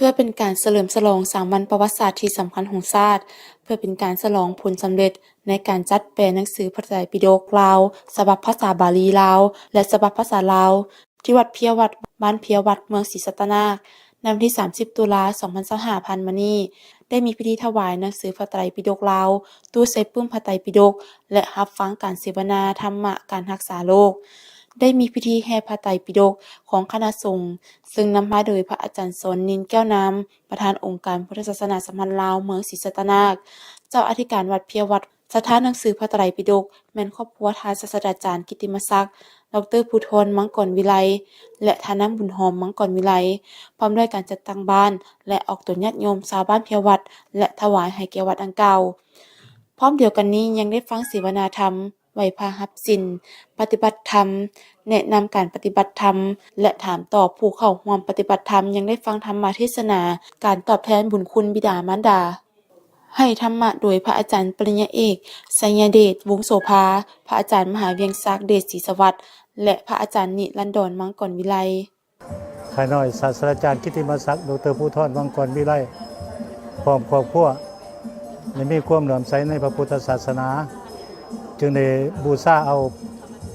พื่อเป็นการเฉลิมฉลอง3วันประวัติศาสตร์ที่สำคัญของชาติเพื่อเป็นการฉลองผลสำเร็จในการจัดแปลหนังสือพระไตรปิฎกลาวฉบับภาษาบาลีลาวและฉบับภาษาลาวที่วัดเพียวัดบ้านเพียวัดเมืองศรีสัตนาคในวันที่30ตุลา2025ผ่านมานี้ได้มีพิธีถวายหนังสือพระไตรปิฎกลาวตู้ใส่ปึ้มพระไตรปิฎกและรับฟังการเสวนาธรรมะการรักษาโรคได้มีพิธีแห่พระไตรปิฎกของคณะสงฆ์ซึ่งนำมาโดยพระอาจารย์สนนินแก้วน้ำประธานองค์การพุทธศาสนาสัมพันธ์ลาวเมืองศรีสัตนาคเจ้าอธิการวัดเพียวัดสถานหนังสือพระไตรปิฎกแม่นครอบครัวทานศาสตราจารย์กิตติมศักดิ์ดร.ภูธรมังกรวิไลและทานน้ำบุญหอมมังกรวิไลพร้อมด้วยการจัดตั้งบ้านและออกตนญาติโยมชาวบ้านเพียวัดและถวายให้แก่วัดดังกล่าวพร้อมเดียวกันนี้ยังได้ฟังเสวนาธรรมไหวพารับศีลปฏิบัติธรรมแนะนำการปฏิบัติธรรมและถามตอบผู้เข้าร่วมปฏิบัติธรรมยังได้ฟังธรรมเทศนาการตอบแทนบุญคุณบิดามารดาให้ธรรมะโดยพระอาจารย์ปริญญาเอกสัญญาเดชวงศ์โสภาพระอาจารย์มหาเวียงศักดิ์เดชศรีสวัสดิ์และพระอาจารย์นิรันดรมังกรวิไลข้าน้อยศาสตราจารย์กิตติมศักดิ์ดร.ภูธรมังกรวิไลพร้อมครอบครัวและมีความเหลื่อมใสในพระพุทธศาสนาจึงได้บูชาเอา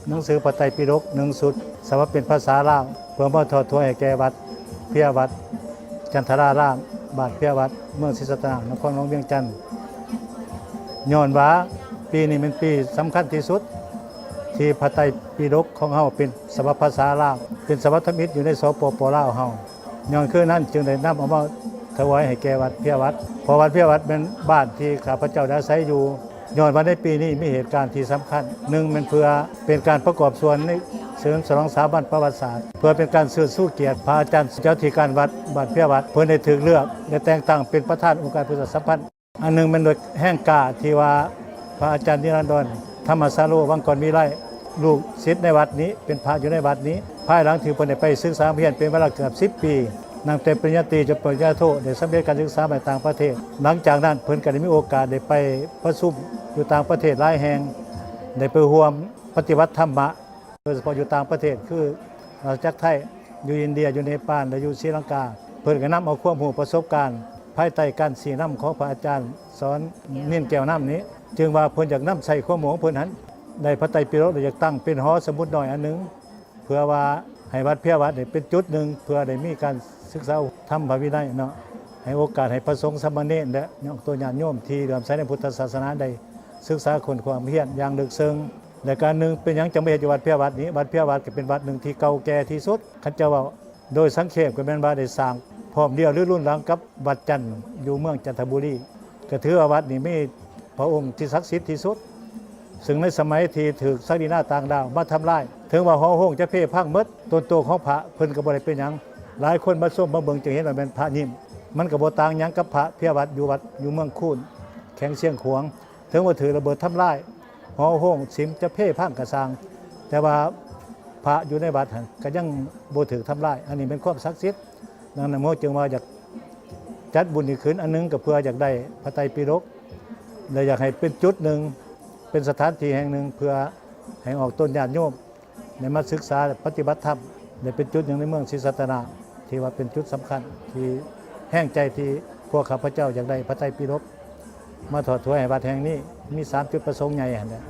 หนังสือพระไตรปิฎก1 ชุดสำหรับเป็นภาษาลาวเพื่อมาทอดถวายแก่วัดเพียวัดจันทรารามบ้านเพียวัดเมืองศรีสัตนานครหลวงเวียงจันทน์ย้อนว่าปีนี้เป็นปีสำคัญที่สุดที่พระไตรปิฎกของเฮาเป็นฉบับภาษาลาวเป็นฉบับธรรมิตอยู่ในสปป.ลาวเฮาย้อนคือนั้นจึงได้นำเอามาถวายให้แก่วัดเพียวัดเพราะวัดเพียวัดเป็นบ้านที่ข้าพเจ้าได้อาศัยอยู่ย้อนว่าในปีนี้มีเหตุการณ์ที่สำคัญ1มันเพื่อเป็นการประกอบส่วนในเฉลิมฉลองสถาบันประวัติศาสตร์เพื่อเป็นการเชิดชูเกียรติพระอาจารย์เจ้าที่การวัดบ้านเพียวัดเพื่อได้ถูกเลือกและแต่งตั้งเป็นประธานองค์การพุทธสัมพันธ์อันนึงมันโดยแห่งกาที่ว่าพระอาจารย์นิรันดรธรรมสาโรวังกรวิไลลูกศิษย์ในวัดนี้เป็นพระอยู่ในวัดนี้ภายหลังที่เพิ่นได้ไปศึกษาเรียนเป็นเวลาเกือบ10 ปีตั้งแต่ปริญญาตรีจนปริญญาโทได้สำเร็จการศึกษาในต่างประเทศหลังจากนั้นเพิ่นก็ได้มีโอกาสได้ไปประชุมอยู่ต่างประเทศหลายแห่งได้ไปร่วมปฏิบัติธรรมะโดยเฉพาะอยู่ต่างประเทศคืออาณาจักรไทยอยู่อินเดียอยู่เนปาลและอยู่ศรีลังกาเพิ่นก็นำเอาความรู้ประสบการณ์ภายใต้การชี้นำของพระอาจารย์สอนนิ่นแก้วน้ำนี้จึงว่าเพิ่นอยากนำใส่ความรู้ของเพิ่นนั้นได้พระไตรปิฎกอยากตั้งเป็นหอสมุดน้อยอันนึงเพื่อว่าให้วัดเพียวัดเป็นจุดหนึ่งเพื่อได้มีการศึกษาธรรมพระวินัยเนาะให้โอกาสให้พระสงฆ์สามเณรและตัวญาติโยมที่เลื่อมใสในพุทธศาสนาได้ศึกษาคนความเพียรอย่างลึกซึ้งและการหนึ่งเป็นอย่างจังไม่เห็นอยู่วัดเพียวัดนี้วัดเพียวัดก็เป็นวัดหนึ่งที่เก่าแก่ที่สุดคันเจ้าว่าโดยสังเขปก็เป็นว่าได้สร้างพร้อมเดียวหรือรุ่นหลังกับวัดจันทร์อยู่เมืองจันทบุรีก็ถือว่าวัดนี้มีพระองค์ที่ศักดิ์สิทธิ์ที่สุดซึ่งในสมัยที่ถูกศักดินาต่างดาวมาทำลายถึงว่าหอโฮงจะเพ่พังหมดต้นโตของพระเพิ่นก็บ่ได้เป็นหยังหลายคนมาส้มมาเบิ่งจึงเห็นว่าเป็นพระนิ่มมันก็บ่ต่างหยังกับพระเพียวัดอยู่เมืองคูนแข็งเชียงขวางถึงว่าถือระเบิดทำลายหอโฮงสิมจะเพ่พังกระสร้างแต่ว่าพระอยู่ในวัดก็ยังบ่ถือทำลายอันนี้เป็นความศักดิ์สิทธิ์ดังนั้นโมจึงว่าอยากจัดบุญอีกคืนอันนึงก็เพื่ออยากได้พระไตรปิฎกและอยากให้เป็นจุดหนึ่งเป็นสถานที่แห่งหนึ่งเพื่อให้ออกต้นญาติโยมในมาศึกษาปฏิบัติธรรมได้เป็นจุดหนึ่งในเมืองศรีสัตนาที่ว่าเป็นจุดสำคัญที่แห่งใจที่พวกข้าพเจ้าอยากได้พระไตรปิฎกมาถอดถวายให้วัดแห่งนี้มี3 จุดประสงค์ใหญ่อันนี้